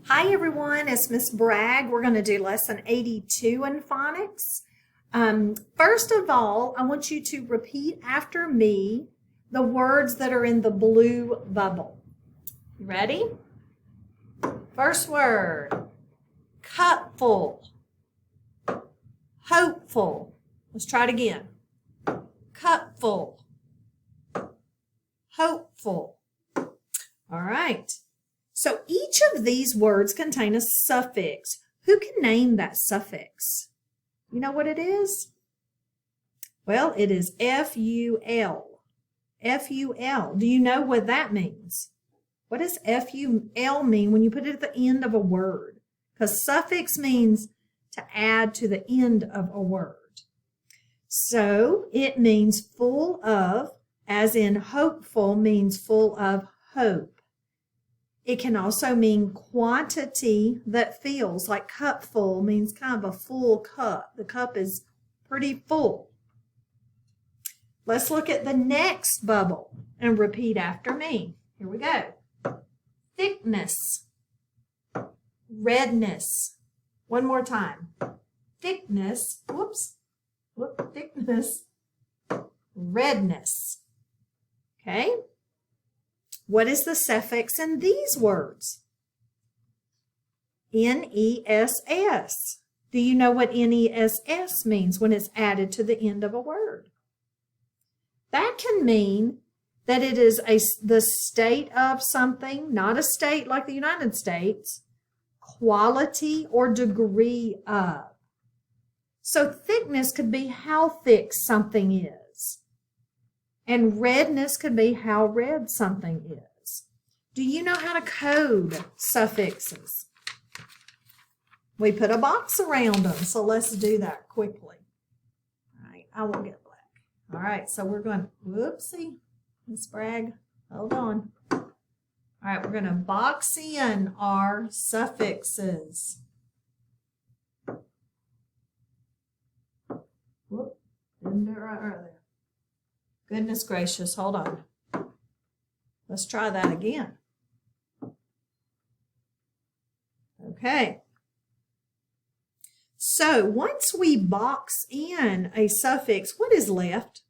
Hi everyone, it's Miss Bragg. We're going to do lesson 82 in phonics. First of all, I want you to repeat after me the words that are in the blue bubble. You ready? First word, cupful, hopeful. Let's try it again. Cupful, hopeful. All right. So each of these words contain a suffix. Who can name that suffix? You know what it is? Well, it is F-U-L. F-U-L. Do you know what that means? What does F-U-L mean when you put it at the end of a word? Because suffix means to add to the end of a word. So it means full of, as in hopeful means full of hope. It can also mean quantity that fills, like cupful means kind of a full cup. The cup is pretty full. Let's look at the next bubble and repeat after me. Here we go. Thickness, redness. One more time. Thickness, thickness, redness. Okay? What is the suffix in these words? N-E-S-S. Do you know what N-E-S-S means when it's added to the end of a word? That can mean that it is the state of something, not a state like the United States, quality or degree of. So thickness could be how thick something is. And redness could be how red something is. Do you know how to code suffixes? We put a box around them, so let's do that quickly. All right, I won't get black. All right, so we're going, whoopsie, Miss Bragg, hold on. All right, we're going to box in our suffixes. Whoop, didn't do it right there. Goodness gracious, hold on. Let's try that again. Okay. So once we box in a suffix, what is left?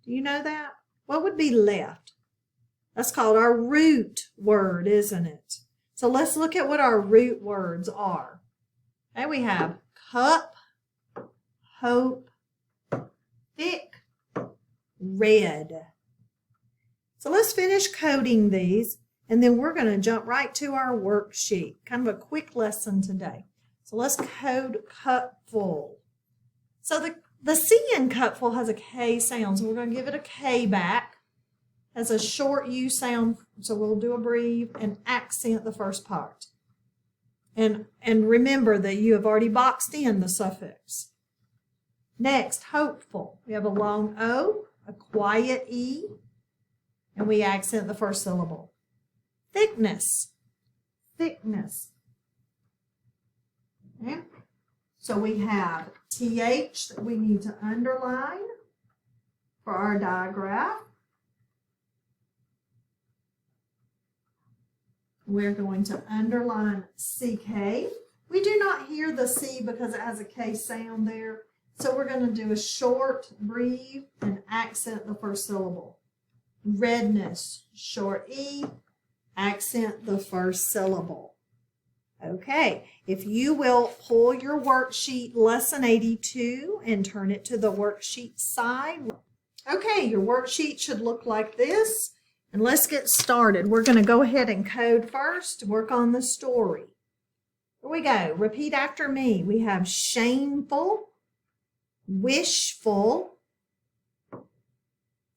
Do you know that? What would be left? That's called our root word, isn't it? So let's look at what our root words are. Okay, we have cup, hope, thick, red. So let's finish coding these, and then we're going to jump right to our worksheet. Kind of a quick lesson today. So let's code cupful. So the C in cupful has a K sound, so we're going to give it a K back. Has a short U sound, so we'll do a breathe and accent the first part. And remember that you have already boxed in the suffix. Next, hopeful. We have a long O, a quiet E, and we accent the first syllable. Thickness, thickness. Okay. So we have TH that we need to underline for our digraph. We're going to underline CK. We do not hear the C because it has a K sound there. So we're going to do a short breathe and accent the first syllable. Redness, short E, accent the first syllable. Okay, if you will pull your worksheet lesson 82 and turn it to the worksheet side. Okay, your worksheet should look like this. And let's get started. We're going to go ahead and code first, work on the story. Here we go. Repeat after me. We have shameful, wishful,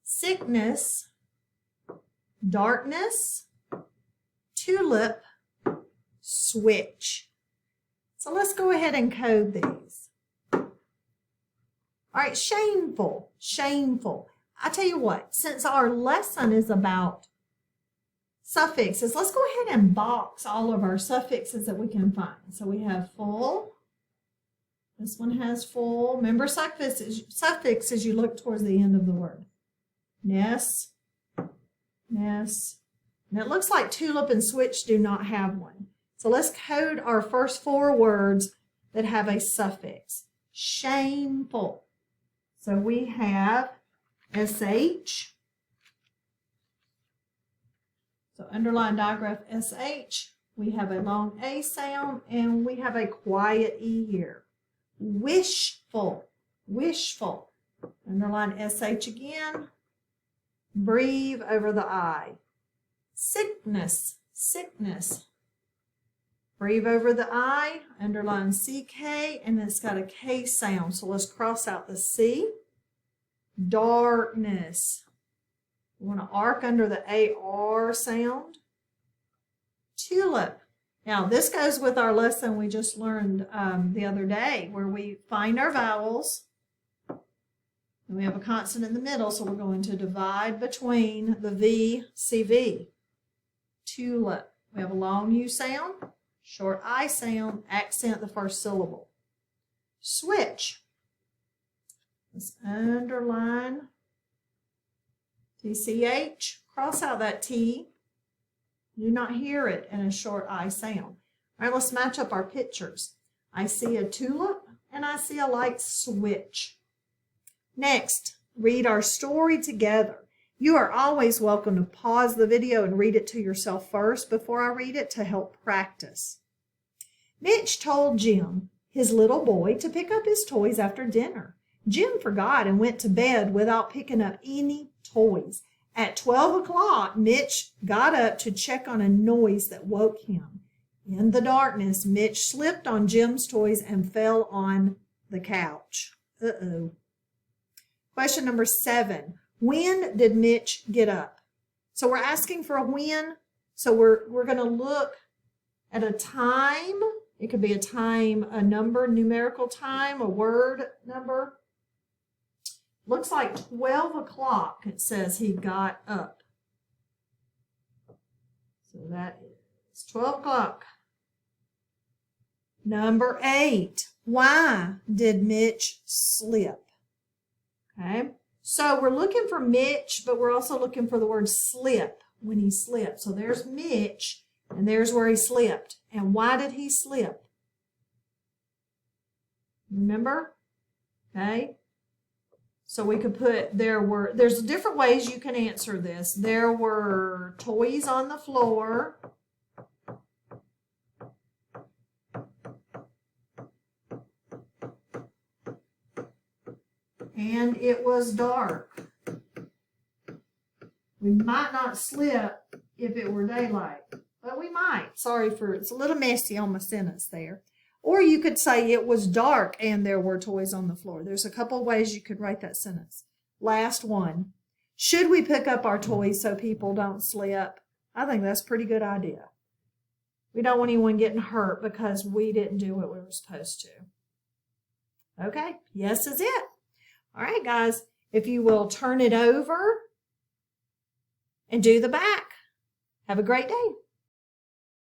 sickness, darkness, tulip, switch. So let's go ahead and code these. All right, shameful, shameful. I tell you what, since our lesson is about suffixes, let's go ahead and box all of our suffixes that we can find. So we have full. This one has full. Remember suffixes you look towards the end of the word. Ness, ness. And it looks like tulip and switch do not have one. So let's code our first 4 words that have a suffix. Shameful. So we have SH. So underline digraph SH. We have a long A sound and we have a quiet E here. Wishful. Wishful. Underline SH again. Breathe over the I. Sickness. Sickness. Breathe over the I, underline CK, and it's got a K sound. So let's cross out the C. Darkness. We want to arc under the AR sound. Tulip. Now this goes with our lesson we just learned the other day where we find our vowels. And we have a consonant in the middle, so we're going to divide between the V, CV. Tulip. We have a long U sound. Short I sound, accent the first syllable. Switch. Let's underline TCH. Cross out that T. Do not hear it in a short I sound. All right, let's match up our pictures. I see a tulip and I see a light switch. Next, read our story together. You are always welcome to pause the video and read it to yourself first before I read it to help practice. Mitch told Jim, his little boy, to pick up his toys after dinner. Jim forgot and went to bed without picking up any toys. At 12 o'clock, Mitch got up to check on a noise that woke him. In the darkness, Mitch slipped on Jim's toys and fell on the couch. Uh-oh. Question number 7. When did Mitch get up? So we're asking for a when. So we're going to look at a time. It could be a time, a number, numerical time, a word number. Looks like 12 o'clock. It says he got up. So that is 12 o'clock. Number 8. Why did Mitch slip? Okay. So we're looking for Mitch, but we're also looking for the word slip when he slipped. So there's Mitch, and there's where he slipped. And why did he slip? Remember? Okay. So we could put, there's different ways you can answer this. There were toys on the floor. And it was dark. We might not slip if it were daylight, but we might. Sorry it's a little messy on my sentence there. Or you could say it was dark and there were toys on the floor. There's a couple of ways you could write that sentence. Last one. Should we pick up our toys so people don't slip? I think that's a pretty good idea. We don't want anyone getting hurt because we didn't do what we were supposed to. Okay, yes is it. All right, guys, if you will turn it over and do the back. Have a great day.